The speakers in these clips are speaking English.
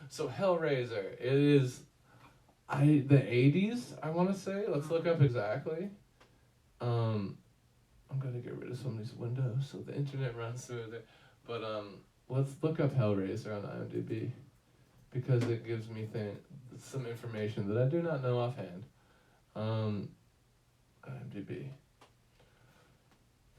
So Hellraiser, it is, the 80s. I want to say. Let's look up exactly. I'm gonna get rid of some of these windows so the internet runs smoother. But let's look up Hellraiser on IMDb because it gives me some information that I do not know offhand. IMDb.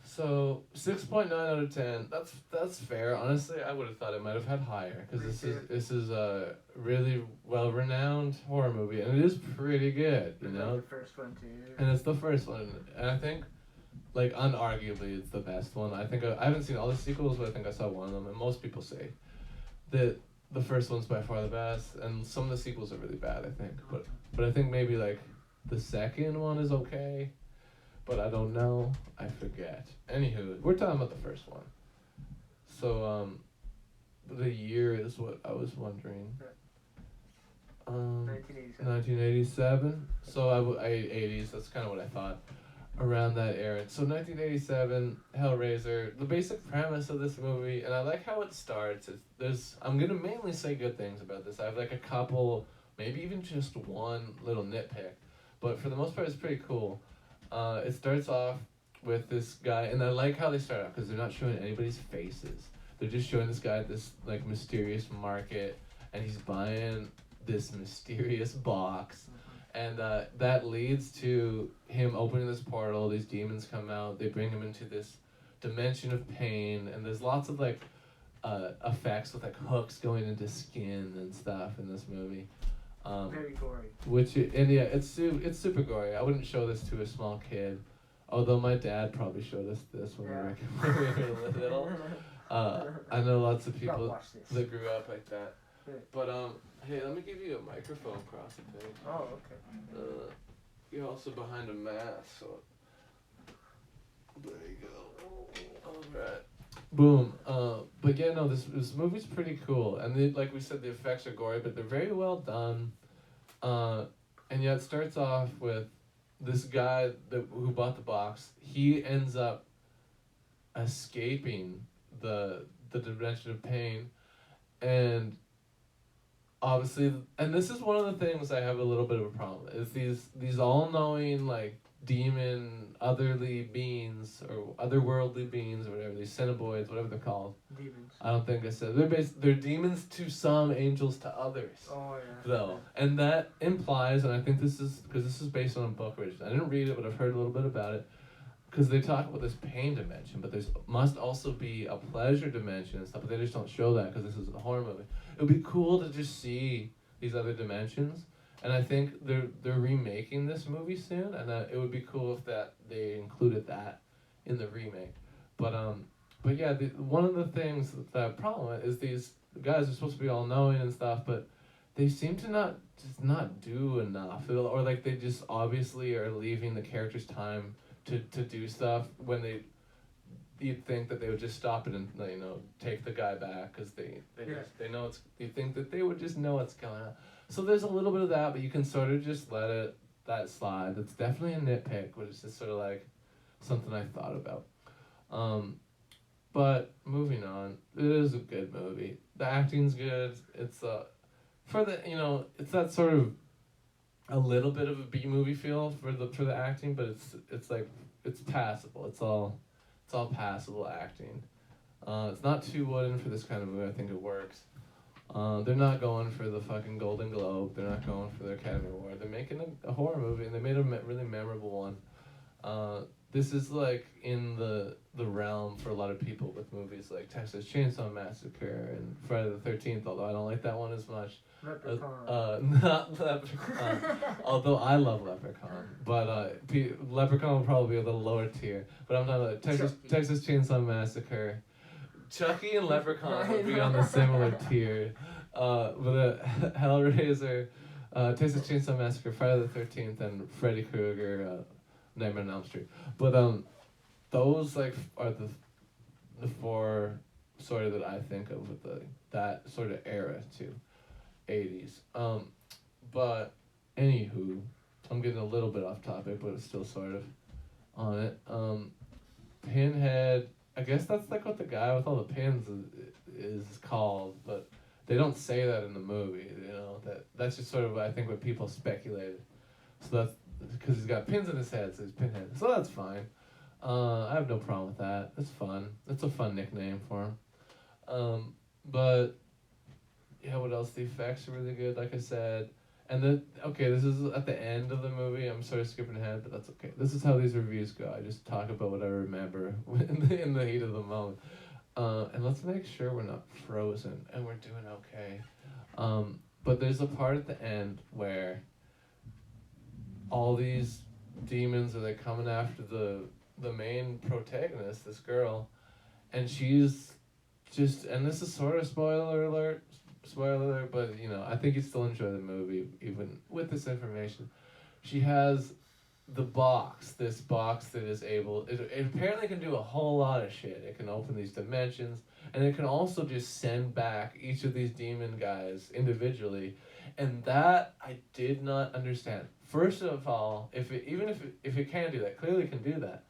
So 6.9 out of 10. That's fair. Honestly, I would have thought it might have had higher because this is a really well renowned horror movie and it is pretty good. You know, the first one too. And it's the first one, and I think, like, unarguably, it's the best one. I think I haven't seen all the sequels, but I think I saw one of them, and most people say that the first one's by far the best, and some of the sequels are really bad, I think. But I think maybe, like, the second one is okay, but I don't know. I forget. Anywho, we're talking about the first one. So, the year is what I was wondering. 1987. So I 80s, that's kind of what I thought. Around that era. So 1987, Hellraiser, the basic premise of this movie, and I like how it starts. I'm going to mainly say good things about this. I have like a couple, maybe even just one little nitpick. But for the most part, it's pretty cool. It starts off with this guy, and I like how they start out because they're not showing anybody's faces. They're just showing this guy at this like mysterious market, and he's buying this mysterious box. And that leads to him opening this portal. These demons come out. They bring him into this dimension of pain. And there's lots of like effects with like hooks going into skin and stuff in this movie. Very gory. It's super gory. I wouldn't show this to a small kid, although my dad probably showed us this when we were little. I know lots of people that grew up like that. But hey, let me give you a microphone, Kross LePage. Oh, okay. You're also behind a mask, so there you go. All right. Boom. But yeah, no, this movie's pretty cool, and like we said, the effects are gory, but they're very well done. And yeah, it starts off with this guy who bought the box. He ends up escaping the dimension of pain, and obviously, and this is one of the things I have a little bit of a problem with, is these all-knowing, like, demon, otherly beings, or otherworldly beings, or whatever, these Cenobites, whatever they're called. Demons. I don't think I said. They're demons to some, angels to others. Oh, yeah. Though. And that implies, and I think this is, because this is based on a book originally. I didn't read it, but I've heard a little bit about it. Because they talk about this pain dimension, but must also be a pleasure dimension and stuff, but they just don't show that because this is a horror movie. It would be cool to just see these other dimensions, and I think they're remaking this movie soon, and it would be cool if they included that in the remake. But yeah, one of the things that problem with is these guys are supposed to be all knowing and stuff, but they seem to not do enough, or like they just obviously are leaving the characters time to do stuff when you'd think that they would just stop it and take the guy back because they know you think that they would just know what's going on. So there's a little bit of that, but you can sort of just let that slide. That's definitely a nitpick, but it's just sort of like something I thought about. But moving on, it is a good movie. The acting's good. It's it's that sort of a little bit of a B movie feel for the acting, but it's passable. It's all passable acting. It's not too wooden for this kind of movie. I think it works. They're not going for the fucking Golden Globe. They're not going for the Academy Award. They're making a horror movie, and they made a really memorable one. This is like in the realm for a lot of people with movies like Texas Chainsaw Massacre and Friday the 13th, although I don't like that one as much. Leprechaun. Not Leprechaun. Although I love Leprechaun, but Leprechaun will probably be a little lower tier. But I'm talking about Texas Chainsaw Massacre. Chucky and Leprechaun would be on the similar tier. But Hellraiser, Texas Chainsaw Massacre, Friday the 13th, and Freddy Krueger, Nightmare on Elm Street. But those like are the four sort of that I think of with that sort of era too. 80s. But anywho, I'm getting a little bit off topic, but it's still sort of on it. Pinhead, I guess that's like what the guy with all the pins is called, but they don't say that in the movie. You know, that's just sort of I think what people speculated. So that's because he's got pins in his head, so he's Pinhead. So that's fine. I have no problem with that. It's fun. It's a fun nickname for him. But yeah, what else? The effects are really good, like I said. And then, okay, this is at the end of the movie. I'm sort of skipping ahead, but that's okay. This is how these reviews go. I just talk about what I remember in the heat of the moment. And let's make sure we're not frozen and we're doing okay. But there's a part at the end where all these demons are like coming after the main protagonist, this girl, and she's just, and this is sort of spoiler alert, but you know, I think you still enjoy the movie even with this information. She has this box that is able, it apparently can do a whole lot of shit. It can open these dimensions, and it can also just send back each of these demon guys individually, and that I did not understand. First of all, if it can do that, clearly it can do that.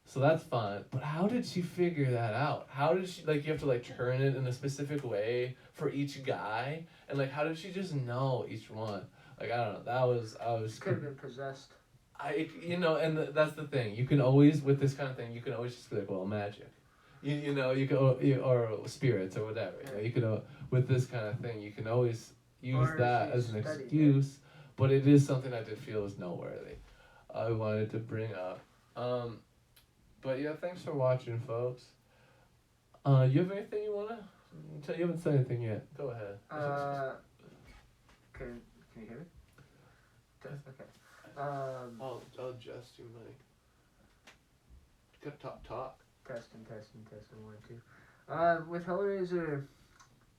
So that's fine. But how did she figure that out? How did she, like, you have to, like, turn it in a specific way for each guy? And, like, how did she just know each one? Like, I don't know. I was... Could have been possessed. And that's the thing. You can always, with this kind of thing, you can always just be like, well, magic. You know, you can, or spirits or whatever. You know, you can, with this kind of thing, you can always use that as an excuse. But it is something I did feel was noteworthy. I wanted to bring up. But yeah, thanks for watching, folks. You have anything you wanna tell? You haven't said anything yet. Go ahead. Can you hear me? Okay. I'll adjust your mic. Good talk. Testing, 1, 2. With Hellraiser,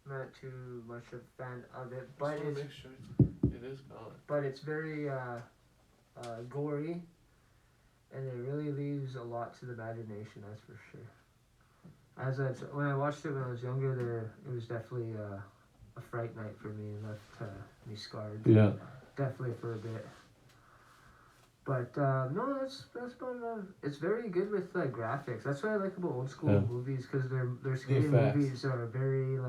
not too much of a fan of it, but it's make sure it is gone. But it's very gory. And it really leaves a lot to the imagination, that's for sure. When I watched it when I was younger, it was definitely a fright night for me and left me scarred. Yeah. Definitely for a bit. But no, that's about enough. It's very good with graphics. That's what I like about old school movies, because their scary movies are very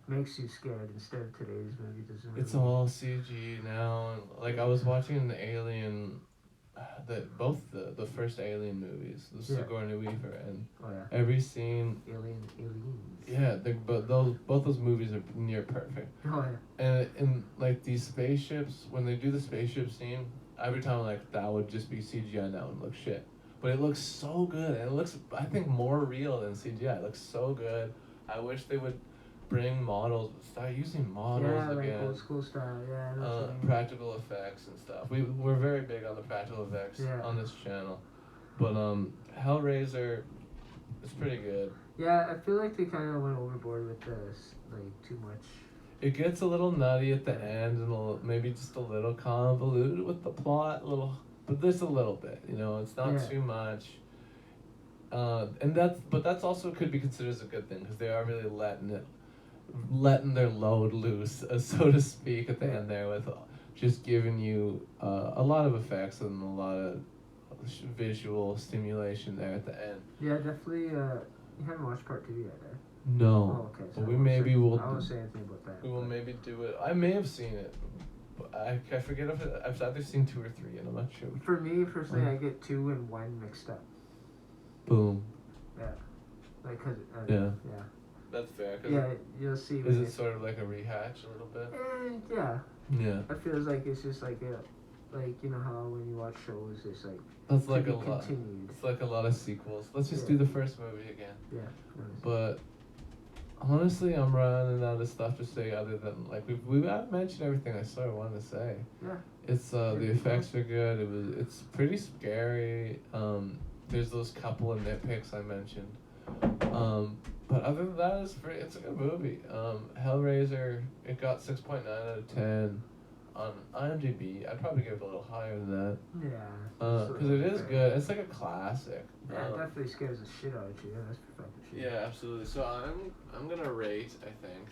makes you scared instead of today's movie. It's all CG now. Like I was watching the Alien. Both the first Alien movies, the Sigourney Weaver, and every scene. Aliens. Yeah, both those movies are near perfect. Oh yeah. And in like these spaceships, when they do the spaceship scene, every time I'm like, that would just be CGI now and look shit. But it looks so good, and it looks, I think, more real than CGI. It looks so good. I wish they would bring models, start using models again. Like old school style, practical effects and stuff. We're very big on the practical effects on this channel. But Hellraiser is pretty good. Yeah, I feel like they kind of went overboard with this, too much. It gets a little nutty at the end and maybe just a little convoluted with the plot, but there's a little bit, you know, it's not too much. And that's also could be considered as a good thing, because they are really letting their load loose, so to speak, at the end there, with just giving you a lot of effects and a lot of visual stimulation there at the end. Yeah, definitely. You haven't watched part 2 yet, eh? No. Oh, okay. So but we maybe will. I won't say anything about that. We will maybe do it. I may have seen it, but I forget if I've either seen 2 or 3, and I'm not sure. For me personally, I get 2 and 1 mixed up. Boom. Yeah. Cause yeah. That's fair. Yeah, you'll see. Is it sort of like a rehatch a little bit? Yeah. Yeah. It feels like it's just like you know how when you watch shows, it's like. That's like a lot. It's like a lot of sequels. Let's just do the first movie again. Yeah. But honestly, I'm running out of stuff to say other than I've mentioned everything I sort of wanted to say. Yeah. It's the effects are good. It's pretty scary. There's those couple of nitpicks I mentioned. But other than that, it's a good movie. Hellraiser, it got 6.9 out of 10 on IMDb. I'd probably give it a little higher than that. Yeah. Because it is good. It's like a classic. Yeah, it definitely scares the shit out of you. Yeah, that's perfect shit. Yeah, absolutely. So I'm gonna rate, I think,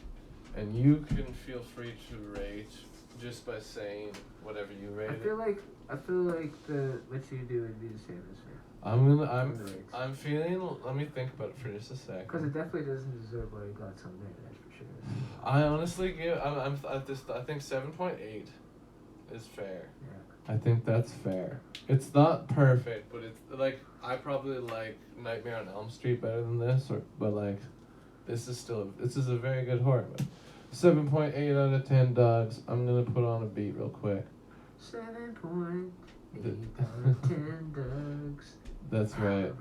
and you can feel free to rate just by saying whatever you rate. I feel like what you do would be the same as me. I'm feeling. Let me think about it for just a second. Because it definitely doesn't deserve what it got on there. That's for sure. I honestly give. I think 7.8 is fair. Yeah. I think that's fair. It's not perfect, but it's like I probably like Nightmare on Elm Street better than this, but like this is a very good horror movie. 7.8 out of 10 dogs. I'm gonna put on a beat real quick. 7.8 out of 10 dogs. That's right.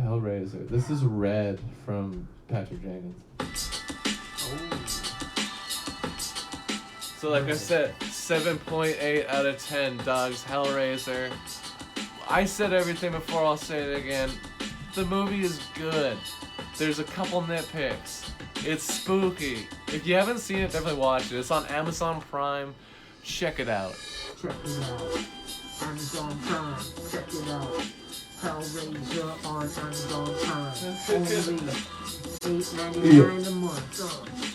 Hellraiser. This is Red from Patrick Jenkins. Oh. So like I said, 7.8 out of 10 dogs, Hellraiser. I said everything before, I'll say it again. The movie is good. There's a couple nitpicks. It's spooky. If you haven't seen it, definitely watch it. It's on Amazon Prime. Check it out. Check it out. Amazon Prime. Check it out. Hellraiser on Amazon Prime. Only $8.99 a month.